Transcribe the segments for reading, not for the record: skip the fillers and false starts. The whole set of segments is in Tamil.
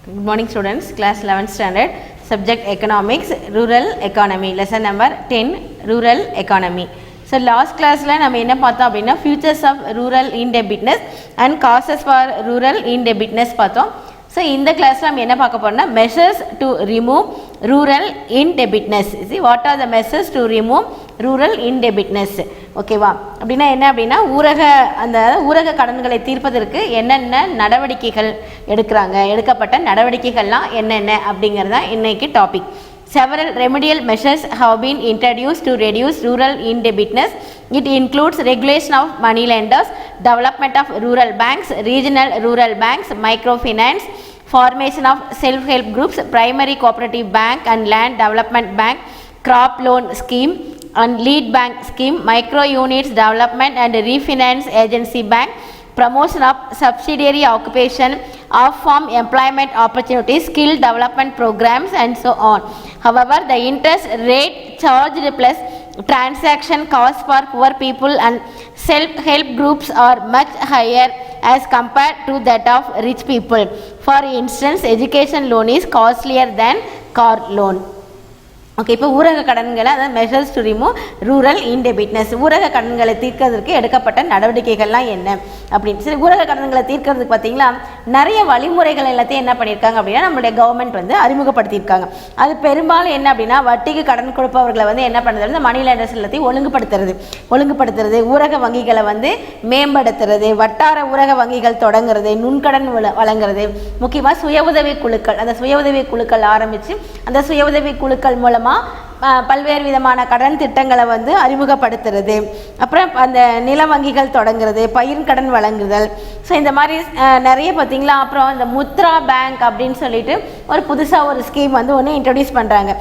Good morning students, class 11th standard, subject economics, rural economy, lesson number 10, rural economy. So last class la நம்ம என்ன பார்த்தோம் அப்படினா futures of rural indebtedness and causes for rural indebtedness பார்த்தோம். So இந்த கிளாஸ்ல நம்ம என்ன பார்க்க போறோம்னா measures to remove rural indebtedness. See what are the measures to remove rural indebtedness? ஓகேவா? அப்படினா என்ன அப்படினா ஊரக கடன்களை தீர்ப்பதற்கு என்னென்ன நடவடிக்கைகள் எடுக்கப்பட்ட நடவடிக்கைகள்லாம் என்னென்ன அப்படிங்கறத இன்னைக்கு topic. Several remedial measures have been introduced to reduce rural indebtedness. It includes regulation of money lenders, development of rural banks, regional rural banks, microfinance, formation of self-help groups, primary cooperative bank and land development bank, crop loan scheme and lead bank scheme, micro units development and refinance agency bank, promotion of subsidiary occupation, off-farm employment opportunities, skill development programs and so on. However, the interest rate charged plus transaction costs for poor people and self-help groups are much higher as compared to that of rich people. For instance, education loan is costlier than car loan. Okay, இப்போ ஊரக கடன்களை அதாவது மெஷர்ஸ் டு ரிமூவ் ரூரல் இன்டெபிட்னஸ், ஊரக கடன்களை தீர்க்கிறதுக்கு எடுக்கப்பட்ட நடவடிக்கைகள்லாம் என்ன அப்படின்னு. சரி, ஊரக கடன்களை தீர்க்கிறதுக்கு பார்த்தீங்களா நிறைய வழிமுறைகள் எல்லாத்தையும் என்ன பண்ணியிருக்காங்க அப்படின்னா நம்மளுடைய கவர்மெண்ட் வந்து அறிமுகப்படுத்தியிருக்காங்க. அது பெரும்பாலும் என்ன அப்படின்னா வட்டிக்கு கடன் கொடுப்பவர்களை வந்து என்ன பண்ணுறது, இந்த மணி லெண்டர்ஸ் எல்லாத்தையும் ஒழுங்குபடுத்துறது, ஊரக வங்கிகளை வந்து மேம்படுத்துறது, வட்டார ஊரக வங்கிகள் தொடங்குறது, நுண்கடன் வழங்குறது, முக்கியமாக சுய உதவி குழுக்கள், அந்த சுய உதவி குழுக்கள் ஆரம்பித்து அந்த சுய உதவி குழுக்கள் மூலமாக பல்வேறு விதமான கடன் திட்டங்களை வந்து அறிமுகப்படுத்துறது, அப்புறம் அந்த நில வங்கிகள் தொடங்குறது, பயிர் கடன் வழங்குதல். ஸோ இந்த மாதிரி நிறைய பார்த்தீங்களா. அப்புறம் இந்த முத்ரா பேங்க் அப்படின்னு சொல்லிட்டு ஒரு புதுசாக ஒரு ஸ்கீம் வந்து ஒன்று இன்ட்ரடியூஸ் பண்ணுறாங்க.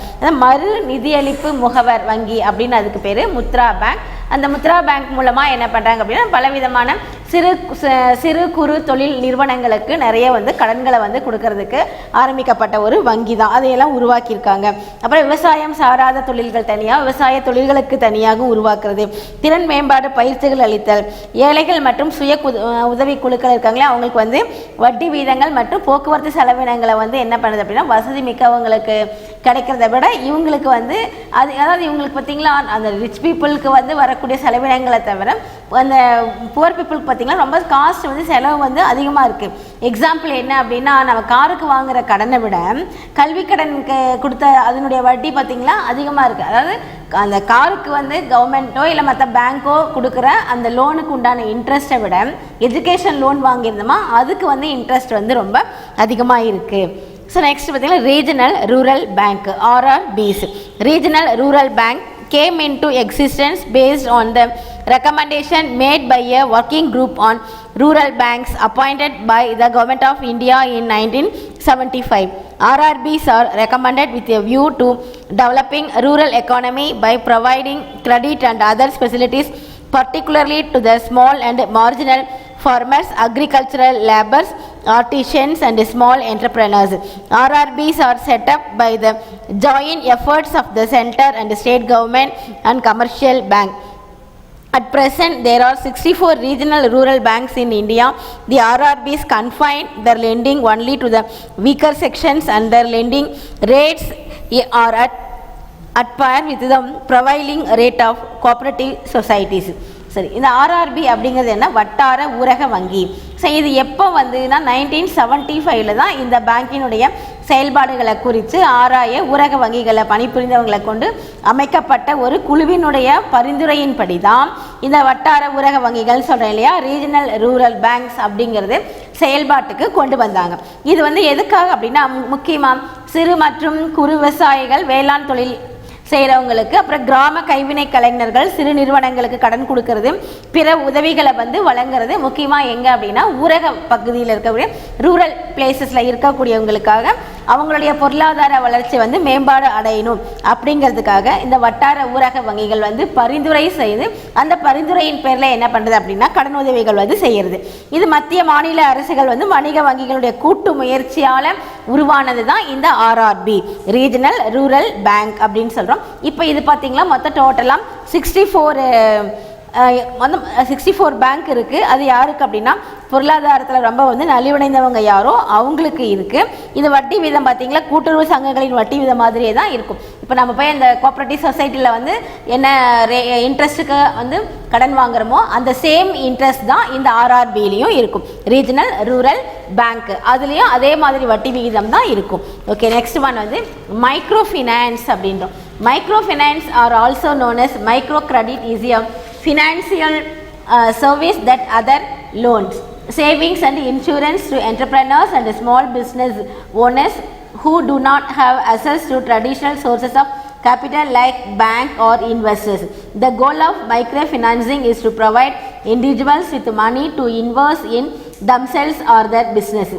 மறு நிதியளிப்பு முகவர் வங்கி அப்படின்னு அதுக்கு பேர் முத்ரா பேங்க். அந்த முத்ரா பேங்க் மூலமாக என்ன பண்ணுறாங்க அப்படின்னா பலவிதமான சிறு குறு தொழில் நிறுவனங்களுக்கு நிறைய வந்து கடன்களை வந்து கொடுக்கறதுக்கு ஆரம்பிக்கப்பட்ட ஒரு வங்கி தான். அதையெல்லாம் உருவாக்கியிருக்காங்க. அப்புறம் விவசாயம் சாராத தொழில்கள் தனியாக, விவசாய தொழில்களுக்கு தனியாக உருவாக்குறது, திறன் மேம்பாடு பயிற்சிகள் அளித்தல், ஏழைகள் மற்றும் சுய உதவி குழுக்கள் இருக்காங்களே அவங்களுக்கு வந்து வட்டி வீதங்கள் மற்றும் போக்குவரத்து செலவினங்களை வந்து என்ன பண்ணுது அப்படின்னா வசதி மிக்கவங்களுக்கு கிடைக்கிறத விட இவங்களுக்கு வந்து அதாவது இவங்களுக்கு பார்த்தீங்களா அந்த ரிச் பீப்புளுக்கு வந்து வரக்கூடிய செலவினங்களை தவிர அந்த புவர் பீப்புளுக்கு பார்த்தீங்கன்னா ரொம்ப காஸ்ட் வந்து செலவு வந்து அதிகமாக இருக்குது. எக்ஸாம்பிள் என்ன அப்படின்னா நம்ம காருக்கு வாங்குகிற கடனை விட கல்வி கடனுக்கு கொடுத்த அதனுடைய வட்டி பார்த்திங்களா அதிகமாக இருக்குது. அதாவது அந்த காருக்கு வந்து கவர்மெண்ட்டோ இல்லை மற்ற பேங்க்கோ கொடுக்குற அந்த லோனுக்கு உண்டான இன்ட்ரெஸ்ட்டை விட எஜுகேஷன் லோன் வாங்கியிருந்தோமா அதுக்கு வந்து இன்ட்ரெஸ்ட் வந்து ரொம்ப அதிகமாக இருக்குது. ஸோ நெக்ஸ்ட் பார்த்தீங்கன்னா regional rural bank RRBs. Regional rural bank came into existence based on the recommendation made by a working group on rural banks appointed by the government of India in 1975. RRBs are recommended with a view to developing rural economy by providing credit and other facilities particularly to the small and marginal farmers, agricultural laborers, artisans and small entrepreneurs. RRBs are set up by the joint efforts of the center and state government and commercial bank. At present, there are 64 regional rural banks in India. The RRBs confine their lending only to the weaker sections and their lending rates are at par with the prevailing rate of cooperative societies. சரி, இந்த RRB அப்படிங்கிறது என்ன, வட்டார ஊரக வங்கி. ஸோ இது எப்போ வந்துன்னா 1975 தான் இந்த பேங்கினுடைய செயல்பாடுகளை குறித்து ஆராய ஊரக வங்கிகளை பணிபுரிந்தவங்களை கொண்டு அமைக்கப்பட்ட ஒரு குழுவினுடைய பரிந்துரையின்படி தான் இந்த வட்டார ஊரக வங்கிகள் சொல்கிறேன் இல்லையா, ரீஜனல் ரூரல் பேங்க்ஸ் அப்படிங்கிறது செயல்பாட்டுக்கு கொண்டு வந்தாங்க. இது வந்து எதுக்காக அப்படின்னா முக்கியமாக சிறு மற்றும் குறு விவசாயிகள், வேளாண் தொழில் செய்கிறவங்களுக்கு, அப்புறம் கிராம கைவினை கலைஞர்கள், சிறு நிறுவனங்களுக்கு கடன் கொடுக்கறது, பிற உதவிகளை வந்து வழங்குறது, முக்கியமாக எங்கே அப்படின்னா ஊரக பகுதியில் இருக்கக்கூடிய ரூரல் பிளேசஸில் இருக்கக்கூடியவங்களுக்காக அவங்களுடைய பொருளாதார வளர்ச்சி வந்து மேம்பாடு அடையணும் அப்படிங்கிறதுக்காக இந்த வட்டார ஊரக வங்கிகள் வந்து பரிந்துரை செய்து அந்த பரிந்துரையின் பேரில் என்ன பண்ணுறது அப்படின்னா கடன் உதவிகள் வந்து செய்கிறது. இது மத்திய மாநில அரசுகள் வந்து வணிக வங்கிகளுடைய கூட்டு முயற்சியால் உருவானது தான் இந்த RRB, ரீஜனல் ரூரல் பேங்க் அப்படின்னு சொல்கிறோம். இப்போ இது பார்த்தீங்களா மொத்தம் டோட்டலாக 64 பேங்க் இருக்குது. அது யாருக்கு அப்படின்னா பொருளாதாரத்தில் ரொம்ப வந்து நலிவடைந்தவங்க யாரோ அவங்களுக்கு இருக்குது. இது வட்டி வீதம் பார்த்திங்களா கூட்டுறவு சங்கங்களின் வட்டி வீதம் மாதிரியே தான் இருக்கும். இப்போ நம்ம போய் அந்த கோஆப்ரேட்டிவ் சொசைட்டியில் வந்து என்ன இன்ட்ரெஸ்ட்டுக்கு வந்து கடன் வாங்குறோமோ அந்த சேம் இன்ட்ரெஸ்ட் தான் இந்த ஆர்ஆர்பிலையும் இருக்கும். ரீஜனல் ரூரல் பேங்க் அதுலேயும் அதே மாதிரி வட்டி விகிதம் தான் இருக்கும். ஓகே, நெக்ஸ்ட் ஒன் வந்து மைக்ரோ ஃபினான்ஸ் அப்படின்றோம். Micro finance are also known as micro credit is a financial service that other loans, savings and insurance to entrepreneurs and small business owners who do not have access to traditional sources of capital like bank or investors. The goal of microfinancing is to provide individuals with money to invest in themselves or their business.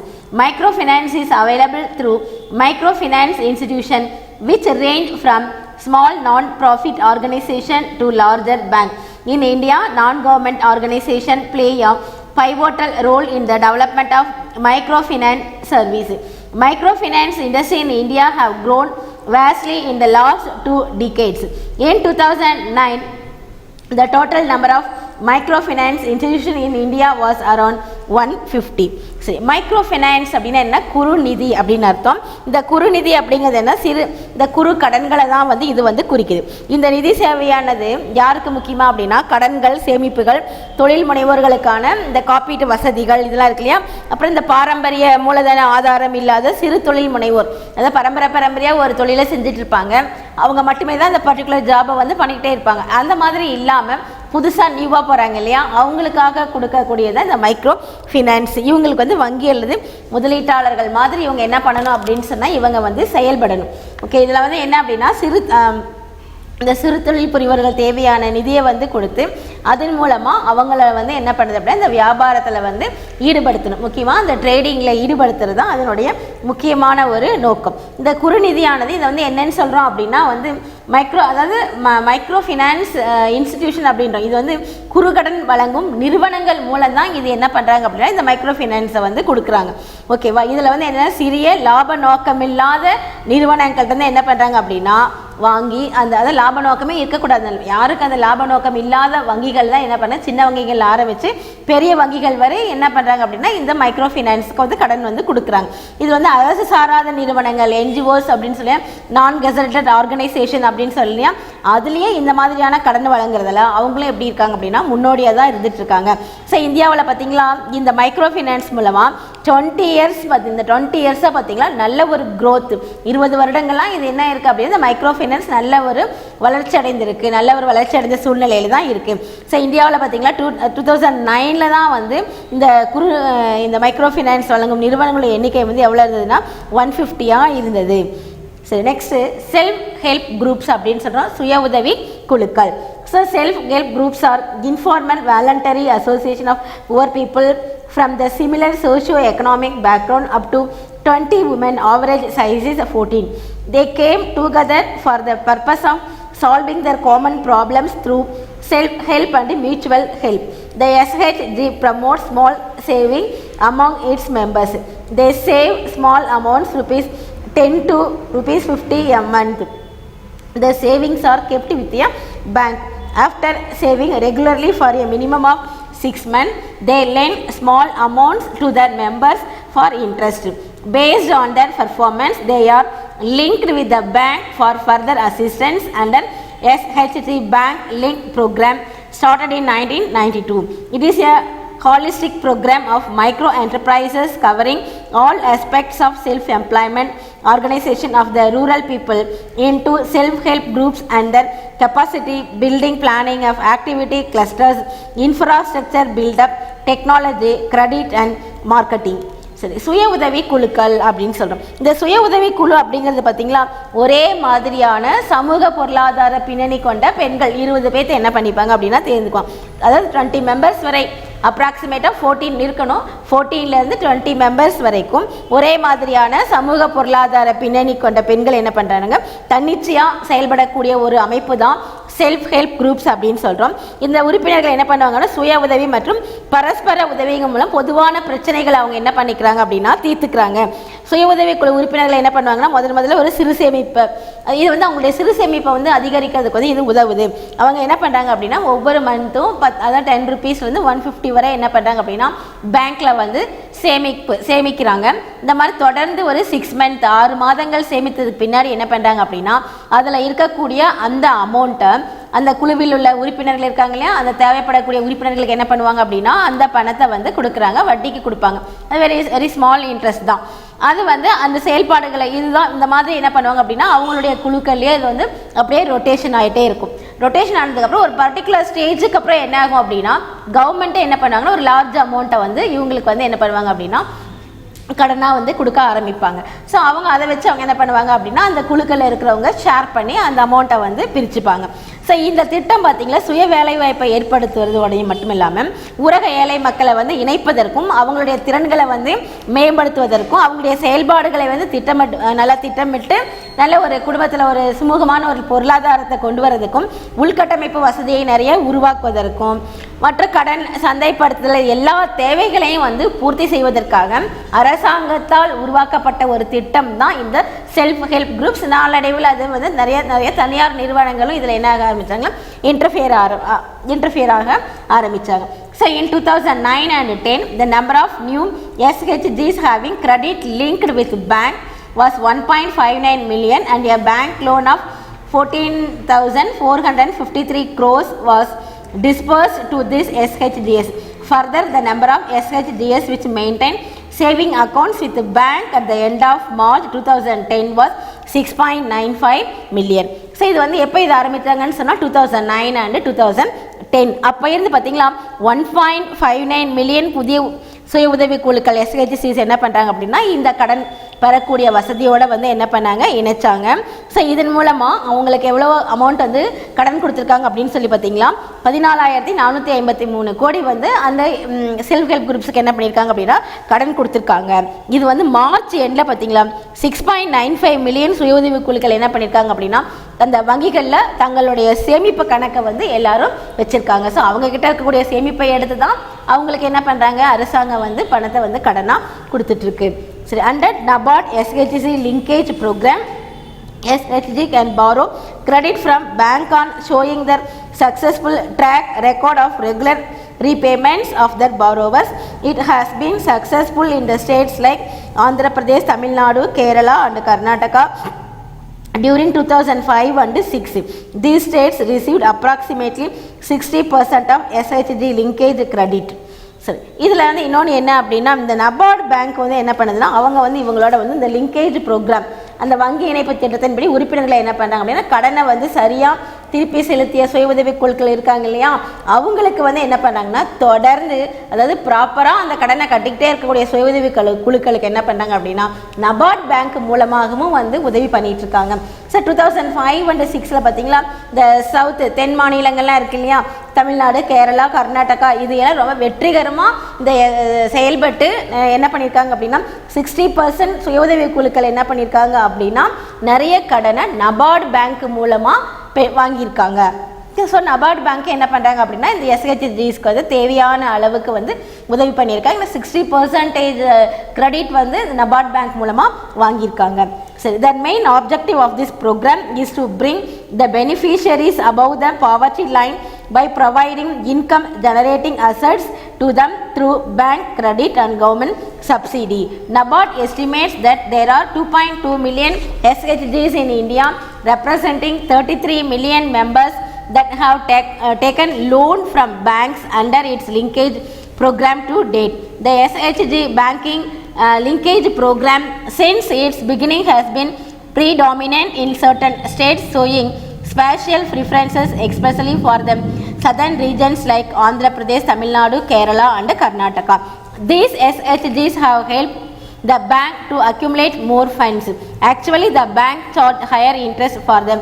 Microfinance is available through microfinance institutions which range from small non-profit organization to larger bank. In India, non-government organizations play a pivotal role in the development of microfinance services. Microfinance industry in India have grown vastly in the last 2 decades. In 2009, the total number of microfinance institutions in India was around 150. சரி, மைக்ரோ ஃபைனான்ஸ் அப்படின்னா என்ன? குறுநிதி அப்படின்னு அர்த்தம். இந்த குறுநிதி அப்படிங்கிறது என்ன? இந்த குறு கடன்களை தான் வந்து இது வந்து குறிக்குது. இந்த நிதி சேவையானது யாருக்கு முக்கியமாக அப்படின்னா கடன்கள், சேமிப்புகள், தொழில் முனைவோர்களுக்கான இந்த காப்பீட்டு வசதிகள் இதெல்லாம் இருக்கு இல்லையா. அப்புறம் இந்த பாரம்பரிய மூலதன ஆதாரம் இல்லாத சிறு தொழில் முனைவோர், அதாவது பரம்பரையாக ஒரு தொழிலை செஞ்சுட்டு இருப்பாங்க, அவங்க மட்டுமே தான் இந்த பர்டிகுலர் ஜாபை வந்து பண்ணிக்கிட்டே இருப்பாங்க. அந்த மாதிரி இல்லாமல் புதுசாக நியூவாக போகிறாங்க இல்லையா, அவங்களுக்காக கொடுக்கக்கூடியதான் இந்த மைக்ரோ ஃபினான்ஸ். இவங்களுக்கு வந்து வங்கி அல்லது முதலீட்டாளர்கள் மாதிரி இவங்க என்ன பண்ணணும் அப்படின்னு சொன்னால் இவங்க வந்து செயல்படணும். ஓகே, இதில் வந்து என்ன அப்படின்னா இந்த சிறு தொழில் புரிவர்கள் தேவையான நிதியை வந்து கொடுத்து அதன் மூலமாக அவங்கள வந்து என்ன பண்ணுறது அப்படின்னா இந்த வியாபாரத்தில் வந்து ஈடுபடுத்தணும். முக்கியமாக இந்த ட்ரேடிங்கில் ஈடுபடுத்துறது தான் அதனுடைய முக்கியமான ஒரு நோக்கம். இந்த குறுநிதியானது இதை வந்து என்னன்னு சொல்கிறோம் அப்படின்னா வந்து மைக்ரோ ஃபினான்ஸ் இன்ஸ்டிடியூஷன் அப்படின்றோம். இது வந்து குறுகடன் வழங்கும் நிறுவனங்கள் மூலம் தான் இது என்ன பண்ணுறாங்க அப்படின்னா இந்த மைக்ரோ ஃபினான்ஸை வந்து கொடுக்குறாங்க. ஓகேவா, இதில் வந்து என்ன சிறிய லாப நோக்கமில்லாத நிறுவனங்கள்ட்ட வந்து என்ன பண்ணுறாங்க அப்படின்னா வாங்கி அதாவது லாப நோக்கமே இருக்கக்கூடாது. யாருக்கு அந்த லாப நோக்கம் இல்லாத வங்கிகள் தான் என்ன பண்ண சின்ன வங்கிகள் ஆரம்பித்து பெரிய வங்கிகள் வரை என்ன பண்ணுறாங்க அப்படின்னா இந்த மைக்ரோ ஃபினான்ஸுக்கு வந்து கடன் வந்து கொடுக்குறாங்க. இது வந்து அரசு சாராத நிறுவனங்கள், என்ஜிஓஸ் அப்படின்னு சொல்லி நான் கெசட்டட் ஆர்கனைசேஷன் அப்படின்னு சொல்லியா அதுலேயே இந்த மாதிரியான கடன் வழங்குறதுல அவங்களும் எப்படி இருக்காங்க அப்படின்னா முன்னோடியாக தான் இருந்துட்டு இருக்காங்க. ஸோ இந்தியாவில் பார்த்தீங்களா இந்த மைக்ரோ ஃபினான்ஸ் மூலமாக 20 இயர்ஸ் இந்த 20 இயர்ஸாக பார்த்தீங்களா நல்ல ஒரு க்ரோத், 20 வருடங்கள்லாம் இது என்ன இருக்குது அப்படின்னா இந்த மைக்ரோ ஃபினான்ஸ் நல்ல ஒரு வளர்ச்சி அடைந்திருக்கு, நல்ல ஒரு வளர்ச்சி அடைந்த சூழ்நிலையில் தான் இருக்குது. ஸோ இந்தியாவில் பார்த்தீங்களா 2009 தான் வந்து இந்த மைக்ரோ ஃபினான்ஸ் வழங்கும் நிறுவனங்களோட எண்ணிக்கை வந்து எவ்வளோ இருந்ததுன்னா 150 இருந்தது. சரி, நெக்ஸ்ட்டு செல்ஃப் ஹெல்ப் குரூப்ஸ் அப்படின்னு சொல்கிறோம், சுய உதவி குழுக்கள். So self help groups are informal voluntary association of poor people from the similar socio-economic background up to 20 women, average size is 14. They came together for the purpose of solving their common problems through self-help and mutual help. The SHG promotes small saving among its members. They save small amounts, rupees 10 to rupees 50 a month. The savings are kept with a bank. After saving regularly for a minimum of 6 months, they lend small amounts to their members for interest. Based on their performance, they are linked with the bank for further assistance under SHG Bank Link program started in 1992. It is a holistic program of micro enterprises covering all aspects of self-employment, organization of the rural people into self-help groups and their capacity building, planning of activity clusters, infrastructure build-up, technology, credit and marketing. சரி, சுய உதவி குழுக்கள் அப்படின்னு சொல்கிறோம். இந்த சுய உதவி குழு அப்படிங்கிறது பார்த்திங்களா ஒரே மாதிரியான சமூக பொருளாதார பின்னணி கொண்ட பெண்கள் 20 பேர்த்து என்ன பண்ணிப்பாங்க அப்படின்னா தேர்ந்துக்குவாங்க. அதாவது 20 மெம்பர்ஸ் வரை அப்ராக்சிமேட்டாக 14 இருக்கணும். 14லேருந்து 20 மெம்பர்ஸ் வரைக்கும் ஒரே மாதிரியான சமூக பொருளாதார பின்னணி கொண்ட பெண்கள் என்ன பண்ணுறாங்க தன்னிச்சையாக செயல்படக்கூடிய ஒரு அமைப்பு தான் செல்ஃப் ஹெல்ப் குரூப்ஸ் அப்படின்னு சொல்கிறோம். இந்த உறுப்பினர்கள் என்ன பண்ணுவாங்கன்னா சுய உதவி மற்றும் பரஸ்பர உதவிகள் மூலம் பொதுவான பிரச்சனைகளை அவங்க என்ன பண்ணிக்கிறாங்க அப்படின்னா தீர்த்துக்கிறாங்க. சுய உதவிக்குழு உறுப்பினர்கள் என்ன பண்ணுவாங்கன்னா முதல்ல ஒரு சிறு சேமிப்பு, இது வந்து அவங்களுடைய சிறு சேமிப்பை வந்து அதிகரிக்கிறதுக்கு வந்து இது உதவுது. அவங்க என்ன பண்ணுறாங்க அப்படின்னா ஒவ்வொரு மந்த்தும் அதாவது 10 rupees 150 வரை என்ன பண்ணுறாங்க அப்படின்னா பேங்க்கில் வந்து சேமிக்கிறாங்க. இந்த மாதிரி தொடர்ந்து ஒரு 6 months 6 மாதங்கள் சேமித்ததுக்கு பின்னாடி என்ன பண்ணுறாங்க அப்படின்னா அதில் இருக்கக்கூடிய அந்த அமௌண்ட்டை அந்த குழுவில் உள்ள உறுப்பினர்கள் இருக்காங்க இல்லையா, அந்த தேவைப்படக்கூடிய உறுப்பினர்களுக்கு என்ன பண்ணுவாங்க அப்படின்னா அந்த பணத்தை வந்து கொடுக்குறாங்க, வட்டிக்கு கொடுப்பாங்க. அது வெரி ஸ்மால் இன்ட்ரெஸ்ட் தான். அது வந்து அந்த செயல்பாடுகளை இதுதான் இந்த மாதிரி என்ன பண்ணுவாங்க அப்படின்னா அவங்களுடைய குழுக்கள்லேயே இது வந்து அப்படியே ரொட்டேஷன் ஆகிட்டே இருக்கும். ரொட்டேஷன் ஆனதுக்கப்புறம் ஒரு பர்டிகுலர் ஸ்டேஜுக்கு அப்புறம் என்ன ஆகும் அப்படின்னா கவர்மெண்ட்டே என்ன பண்ணுவாங்கன்னா ஒரு லார்ஜ் அமௌண்ட்டை வந்து இவங்களுக்கு வந்து என்ன பண்ணுவாங்க அப்படின்னா கடனாக வந்து கொடுக்க ஆரம்பிப்பாங்க. ஸோ அவங்க அதை வச்சு அவங்க என்ன பண்ணுவாங்க அப்படின்னா அந்த குழுக்களில் இருக்கிறவங்க ஷேர் பண்ணி அந்த அமௌண்ட்டை வந்து பிரிச்சுப்பாங்க. ஸோ இந்த திட்டம் பார்த்திங்கன்னா சுய வேலைவாய்ப்பை ஏற்படுத்துவதோடைய மட்டும் இல்லாமல் ஊரக ஏழை மக்களை வந்து இணைப்பதற்கும் அவங்களுடைய திறன்களை வந்து மேம்படுத்துவதற்கும் அவங்களுடைய செயல்பாடுகளை வந்து நல்லா திட்டமிட்டு நல்ல ஒரு குடும்பத்தில் ஒரு சுமூகமான ஒரு பொருளாதாரத்தை கொண்டு வரதுக்கும் உள்கட்டமைப்பு வசதியை நிறைய உருவாக்குவதற்கும் மற்ற கடன் சந்தைப்படுத்துதல் எல்லா தேவைகளையும் வந்து பூர்த்தி செய்வதற்காக அரசாங்கத்தால் உருவாக்கப்பட்ட ஒரு திட்டம் தான் இந்த செல்ஃப் ஹெல்ப் குரூப்ஸ். நாளடைவில் அது வந்து நிறைய தனியார் நிறுவனங்களும் இதில் என்ன ஆரம்பித்தாங்க இன்டர்ஃபியர் ஆக ஆரம்பித்தாங்க. So in 2009 and 10 the number of new SHGs having credit linked with bank was 1.59 million and a bank loan of 14,453 crores was dispersed to this SHGs. Further, the number of SHGs which maintain saving accounts with the bank at the end of March 2010 was 6.95 million. So இது வந்து எப்போ இது ஆரம்பித்தாங்கன்னு சொன்னால் 2009 and 2010 அப்போ இருந்து பார்த்தீங்களா 1.59 மில்லியன் புதிய சுய உதவி குழுக்கள் எஸ்ஹெச்சிஸ் என்ன பண்ணுறாங்க அப்படின்னா இந்த கடன் பெறக்கூடிய வசதியோடு வந்து என்ன பண்ணாங்க இணைச்சாங்க. ஸோ இதன் மூலமாக அவங்களுக்கு எவ்வளோ அமௌண்ட் வந்து கடன் கொடுத்துருக்காங்க அப்படின்னு சொல்லி பார்த்தீங்களா 14,453 கோடி வந்து அந்த செல்ஃப் ஹெல்ப் குரூப்ஸுக்கு என்ன பண்ணியிருக்காங்க அப்படின்னா கடன் கொடுத்துருக்காங்க. இது வந்து மார்ச் எண்டில் பார்த்தீங்களா 6.95 மில்லியன் சுய உதவி குழுக்கள் என்ன பண்ணியிருக்காங்க அப்படின்னா அந்த வங்கிகளில் தங்களுடைய சேமிப்பு கணக்கை வந்து எல்லாரும் வச்சுருக்காங்க. ஸோ அவங்கக்கிட்ட இருக்கக்கூடிய சேமிப்பை எடுத்து தான் அவங்களுக்கு என்ன பண்ணுறாங்க அரசாங்கம் வந்து பணத்தை வந்து கடனாக கொடுத்துட்ருக்கு. சரி, under NABARD SHG linkage program SHG can borrow credit from bank on showing their successful track record of regular repayments of their borrowers. It has been successful in the states like Andhra Pradesh, Tamil Nadu, Kerala and Karnataka. During 2005 and 6, these states received approximately 60% of SHG linkage credit. சரி, இதில் வந்து இன்னொன்று என்ன அப்படின்னா இந்த NABARD பேங்க் வந்து என்ன பண்ணுதுன்னா அவங்க வந்து இவங்களோட வந்து இந்த லிங்கேஜ் ப்ரோக்ராம் அந்த வங்கி இணைப்பு திட்டத்தின்படி உறுப்பினர்களை என்ன பண்ணுறாங்க அப்படின்னா கடனை வந்து சரியாக திருப்பி செலுத்திய சுய உதவி குழுக்கள் இருக்காங்க இல்லையா அவங்களுக்கு வந்து என்ன பண்ணாங்கன்னா தொடர்ந்து அதாவது ப்ராப்பராக அந்த கடனை கட்டிக்கிட்டே இருக்கக்கூடிய சுய உதவி குழுக்களுக்கு என்ன பண்ணுறாங்க அப்படின்னா NABARD பேங்க் மூலமாகவும் வந்து உதவி பண்ணிட்டு இருக்காங்க. ஸோ 2005 and 6 பார்த்தீங்களா இந்த சவுத் தென் மாநிலங்கள்லாம் இருக்கு இல்லையா தமிழ்நாடு, கேரளா, கர்நாடகா இது எல்லாம் ரொம்ப வெற்றிகரமாக இந்த செயல்பட்டு என்ன பண்ணியிருக்காங்க அப்படின்னா 60% சுய உதவி குழுக்கள் என்ன பண்ணியிருக்காங்க அப்படின்னா நிறைய கடனை NABARD பேங்க் மூலமாக வாங்கியிருக்காங்க. ஸோ NABARD பேங்க் என்ன பண்ணுறாங்க அப்படின்னா இந்த எஸ்ஹெச்ஜிஸ்க்கு வந்து தேவையான அளவுக்கு வந்து உதவி பண்ணியிருக்காங்க. இந்த 60% கிரெடிட் வந்து NABARD பேங்க் மூலமாக வாங்கியிருக்காங்க. சரி, the main objective of this program is to bring the beneficiaries above the poverty line by providing income generating assets to them through bank credit and government subsidy. NABARD estimates that there are 2.2 million SHGs in India representing 33 million members that have taken loan from banks under its linkage program to date. The SHG banking linkage program since its beginning has been predominant in certain states, showing special preferences especially for the southern regions like Andhra Pradesh, Tamil Nadu, Kerala and Karnataka. These SHGs have helped the bank to accumulate more funds. Actually, the bank charged higher interest for the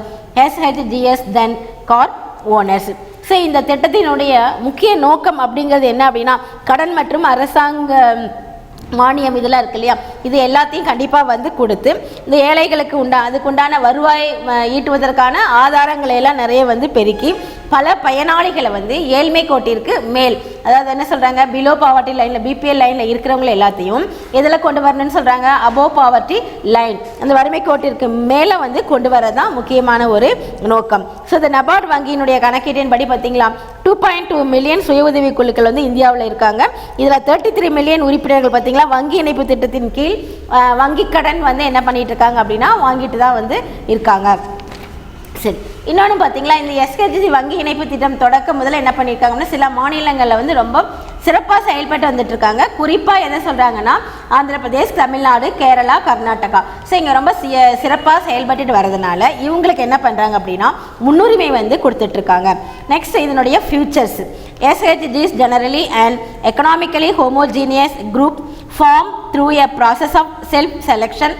SHGs than car owners. So இந்த திட்டத்தினுடைய முக்கிய நோக்கம் அப்படிங்கிறது என்ன அப்படின்னா கடன் மற்றும் அரசாங்க மானியம் இதெல்லாம் இருக்கு இல்லையா இது எல்லாத்தையும் கண்டிப்பாக வந்து கொடுத்து இந்த ஏழைகளுக்கு அதுக்குண்டான வருவாய் ஈட்டுவதற்கான ஆதாரங்களை எல்லாம் நிறைய வந்து பெருக்கி பல பயனாளிகளை வந்து ஏழ்மை கோட்டிற்கு மேல், அதாவது என்ன சொல்கிறாங்க, பிலோ பாவர்ட்டி லைனில் பிபிஎல் லைனில் இருக்கிறவங்க எல்லாத்தையும் எதில் கொண்டு வரணும்னு சொல்கிறாங்க, அபோவ் பாவர்ட்டி லைன், அந்த வறுமை கோட்டிற்கு மேலே வந்து கொண்டு வரதான் முக்கியமான ஒரு நோக்கம். ஸோ இந்த நபார்டு வங்கியினுடைய கணக்கீட்டின் படி பார்த்தீங்களா 2.2 மில்லியன் சுய உதவி குழுக்கள் வந்து இந்தியாவில் இருக்காங்க. இதில் 33 மில்லியன் உறுப்பினர்கள் பார்த்தீங்களா வங்கி இணைப்பு திட்டத்தின் கீழ் வங்கி கடன் வந்து என்ன பண்ணிட்டு இருக்காங்க அப்படின்னா வாங்கிட்டு தான் வந்து இருக்காங்க. சரி, இன்னொன்று பார்த்தீங்களா, இந்த எஸ்கேஜி வங்கி இணைப்பு திட்டம் தொடக்க முதல்ல என்ன பண்ணியிருக்காங்கன்னா சில மாநிலங்களில் வந்து ரொம்ப சிறப்பாக செயல்பட்டு வந்துட்டு இருக்காங்க. குறிப்பாக எதை சொல்கிறாங்கன்னா ஆந்திர பிரதேஷ், தமிழ்நாடு, கேரளா, கர்நாடகா. ஸோ இங்கே ரொம்ப சிறப்பாக செயல்பட்டு வரதுனால இவங்களுக்கு என்ன பண்ணுறாங்க அப்படின்னா முன்னுரிமை வந்து கொடுத்துட்ருக்காங்க. நெக்ஸ்ட் இதனுடைய features. SHG is generally an economically homogeneous group formed through a process of self-selection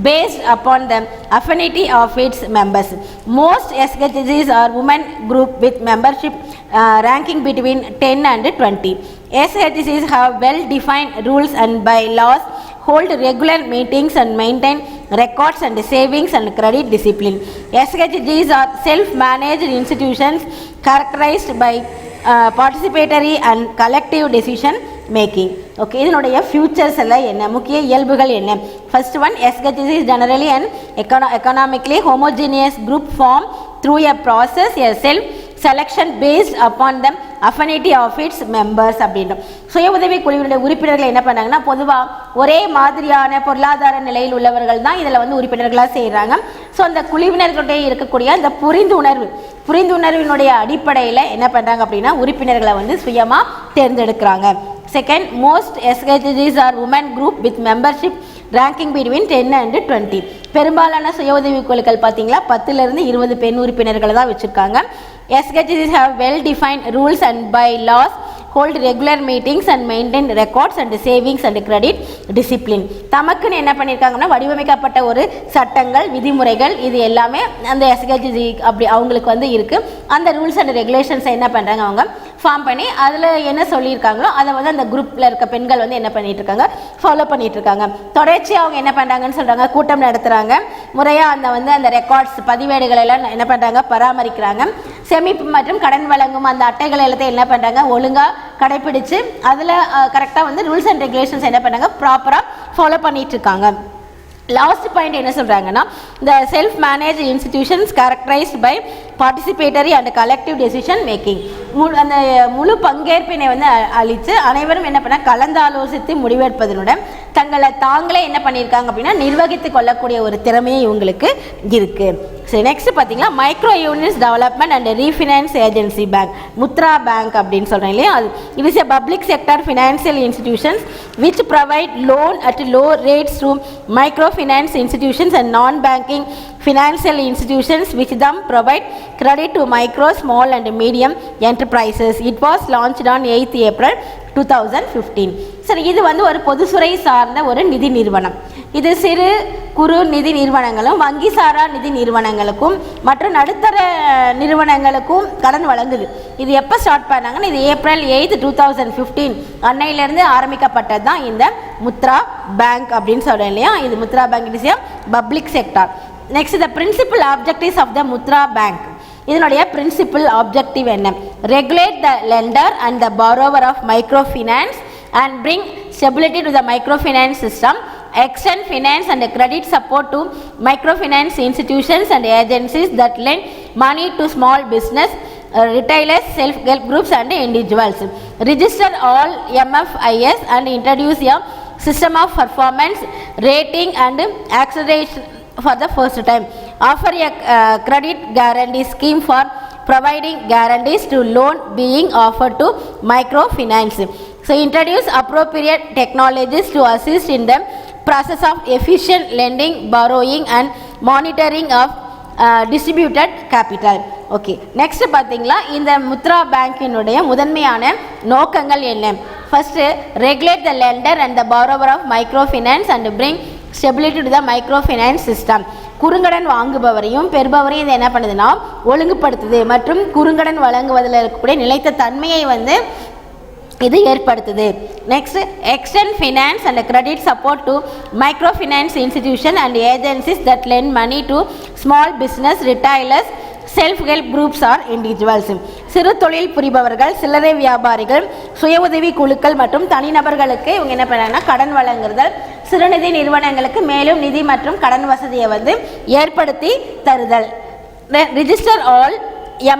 based upon the affinity of its members. Most SHGs are women group with membership ranking between 10 and 20. SHGs have well-defined rules and bylaws, hold regular meetings and maintain records and savings and credit discipline. SHGs are self-managed institutions characterized by participatory and collective decision making. Okay, இதனுடைய ஃபியூச்சர்ஸ் எல்லாம் என்ன, முக்கிய இயல்புகள் என்ன? First one, SHG is generally an economically homogeneous group formed through a process, a self selection based upon the affinity of its members அப்படின்றோம். சுய உதவி குழுவினுடைய உறுப்பினர்கள் என்ன பண்ணாங்கன்னா பொதுவாக ஒரே மாதிரியான பொருளாதார நிலையில் உள்ளவர்கள் தான் இதில் வந்து உறுப்பினர்களாக செய்கிறாங்க. ஸோ அந்த குழுவினர்களுடைய இருக்கக்கூடிய அந்த புரிந்துணர்வினுடைய அடிப்படையில் என்ன பண்ணுறாங்க அப்படின்னா உறுப்பினர்களை வந்து சுயமாக தேர்ந்தெடுக்கிறாங்க. Second, most SHGs are women group with membership ranking between 10 and 20. பெரும்பாலான சுய உதவி குழுக்கள் பார்த்தீங்களா 10லிருந்து 20 பெண் உறுப்பினர்களை தான் வச்சுருக்காங்க. SHGs have well defined rules and bylaws, hold regular meetings and maintain records and savings and credit discipline. தமக்குன்னு என்ன பண்ணியிருக்காங்கன்னா வடிவமைக்கப்பட்ட ஒரு சட்டங்கள், விதிமுறைகள், இது எல்லாமே அந்த SHG அப்படி அவங்களுக்கு வந்து இருக்குது. அந்த ரூல்ஸ் அண்ட் ரெகுலேஷன்ஸை என்ன பண்ணுறாங்க அவங்க ஃபார்ம் பண்ணி அதில் என்ன சொல்லியிருக்காங்களோ அதை வந்து அந்த குரூப்பில் இருக்க பெண்கள் வந்து என்ன பண்ணிட்டு இருக்காங்க, ஃபாலோ பண்ணிட்டு இருக்காங்க. தொடர்ச்சி அவங்க என்ன பண்ணுறாங்கன்னு சொல்கிறாங்க, கூட்டம் நடத்துகிறாங்க, முறையாக அந்த ரெக்கார்ட்ஸ் பதிவேடுகள் எல்லாம் என்ன பண்ணுறாங்க, பராமரிக்கிறாங்க. சேமிப்பு மற்றும் கடன் வழங்கும் அந்த அட்டைகள் எல்லாத்தையும் என்ன பண்ணுறாங்க, ஒழுங்காக கடைப்பிடிச்சு அதில் கரெக்டாக வந்து ரூல்ஸ் அண்ட் ரெகுலேஷன்ஸ் என்ன பண்ணுறாங்க, ப்ராப்பராக ஃபாலோ பண்ணிட்டு இருக்காங்க. லாஸ்ட் பாயிண்ட் என்ன சொல்கிறாங்கன்னா, இந்த self manage institutions characterised by participatory and collective decision making. அந்த முழு பங்கேற்பினை வந்து அளித்து அனைவரும் என்ன பண்ண கலந்தாலோசித்து முடிவெடுப்பதனுடன் தங்களை தாங்களே என்ன பண்ணியிருக்காங்க அப்படின்னா நிர்வகித்து கொள்ளக்கூடிய ஒரு திறமையை இவங்களுக்கு இருக்குது. சரி, நெக்ஸ்ட் பார்த்தீங்கன்னா micro units development and refinance agency bank, Mudra bank அப்படின்னு சொல்கிறேன் இல்லையா. It is a public sector financial institutions which provide loan at low rates to micro finance institutions and non-banking financial institutions which them provide credit to micro, small and medium enterprises. It was launched on 8th April 2015. சரி, இது வந்து ஒரு பொதுத்துறை சார்ந்த ஒரு நிதி நிறுவனம். இது சிறு குறு நிதி நிறுவனங்களும் வங்கி சாரா நிதி நிறுவனங்களுக்கும் மற்றும் நடுத்தர நிறுவனங்களுக்கும் கடன் வழங்குது. இது எப்போ ஸ்டார்ட் பண்ணாங்கன்னா இது ஏப்ரல் 8, 2015 அன்னையிலேருந்து ஆரம்பிக்கப்பட்டது தான் இந்த முத்ரா பேங்க் அப்படின்னு சொல்கிறேன் இல்லையா. இது Mudra bank it is a public sector. Next, the principal objectives of the Mudra bank. இதனுடைய பிரின்சிபல் ஆப்ஜெக்டிவ் என்ன? Regulate the lender and the borrower of micro finance and bring stability to the microfinance system, extend finance and credit support to microfinance institutions and agencies that lend money to small business, retailers, self-help groups and individuals. Register all MFIs and introduce a system of performance rating and accreditation for the first time. Offer a credit guarantee scheme for providing guarantees to loan being offered to microfinance. So introduce appropriate technologies to assist in the process of efficient lending, borrowing and monitoring of distributed capital. Okay, next பார்த்தீங்களா இந்த முத்ரா பேங்கினுடைய முதன்மையான நோக்கங்கள் என்ன? First, regulate the lender and the borrower of micro finance and bring stability to the micro finance system. குறுங்கடன் வாங்குபவரையும் பெறுபவரையும் இதை என்ன பண்ணுதுன்னா ஒழுங்குபடுத்துது மற்றும் குறுங்கடன் வழங்குவதில் இருக்கக்கூடிய நிலைத்த தன்மையை வந்து இது ஏற்படுத்துது. Next, extend finance and credit support to micro finance institution and agencies that lend money to small business, retailers, self help groups or individuals. சிறு தொழில் புரிபவர்கள், சில்லறை வியாபாரிகள், சுய உதவி குழுக்கள் மற்றும் தனிநபர்களுக்கு இவங்க என்ன பண்ணாங்கன்னா கடன் வழங்குதல், சிறுநிதி நிறுவனங்களுக்கு மேலும் நிதி மற்றும் கடன் வசதியை வந்து ஏற்படுத்தி தருதல். Register all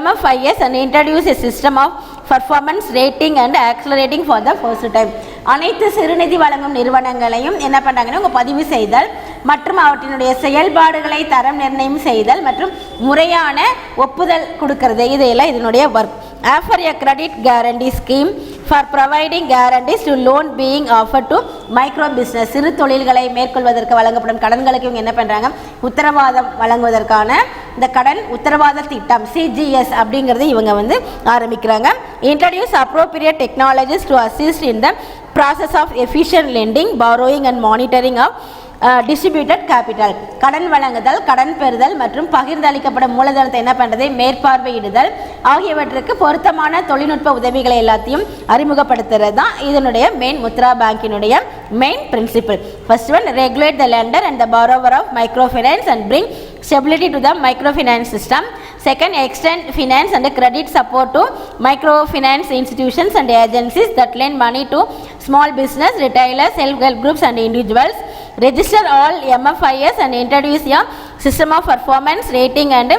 MFIs and introduce a system of performance rating and accelerating for the first time. அனைத்து சிறுநிதி வழங்கும் நிறுவனங்களையும் என்ன பண்ணுறாங்கன்னா உங்கள் பதிவு செய்தல் மற்றும் அவற்றினுடைய செயல்பாடுகளை தரம் நிர்ணயம் செய்தல் மற்றும் முறையான ஒப்புதல் கொடுக்கறது, இதையெல்லாம் இதனுடைய work. Offer a credit guarantee scheme for providing guarantees to loan being offered to micro business. சிறு தொழில்களை மேற்கொள்வதற்கு வழங்கப்படும் கடன்களுக்கு இவங்க என்ன பண்ணுறாங்க, உத்தரவாதம் வழங்குவதற்கான இந்த கடன் உத்தரவாத திட்டம் CGS அப்படிங்கிறது இவங்க வந்து ஆரம்பிக்கிறாங்க. Introduce appropriate technologies to assist in the process of efficient lending, borrowing and monitoring of distributed capital. கடன் வழங்குதல், கடன் பெறுதல் மற்றும் பகிர்ந்தளிக்கப்படும் மூலதனத்தை என்ன பண்ணுறது, மேற்பார்வையிடுதல் ஆகியவற்றுக்கு பொருத்தமான தொழில்நுட்ப உதவிகளை எல்லாத்தையும் அறிமுகப்படுத்துறது தான் இதனுடைய மெயின் முத்ரா பேங்கினுடைய main principle. First one, regulate the lender and the borrower of micro finance and bring stability to the microfinance system. Second, extend finance and credit support to microfinance institutions and agencies that lend money to small business, retailers, self-help groups and individuals. Register all MFIs and introduce a system of performance rating and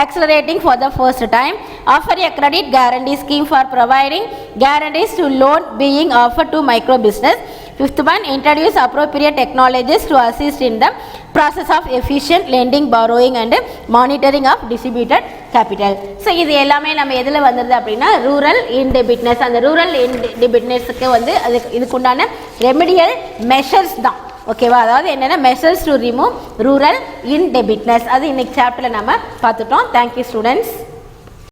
accelerating for the first time. Offer a credit guarantee scheme for providing guarantees to loan being offered to micro business. Fifth one, introduce appropriate technologies to assist in the process of efficient lending, borrowing and monitoring of distributed capital. So இது எல்லாமே நம்ம எதில் வந்துடுது அப்படின்னா ரூரல் இன்டெபிட்னஸ். அந்த ரூரல் இன்டெபிட்னஸுக்கு வந்து இதுக்குண்டான ரெமிடியல் மெஷர்ஸ் தான். ஓகேவா, அதாவது என்னென்ன மெஷர்ஸ் டு ரிமூவ் ரூரல் இன்டெபிட்னஸ், அது இன்னைக்கு சாப்டரில் நம்ம பார்த்துட்டோம். Thank you students.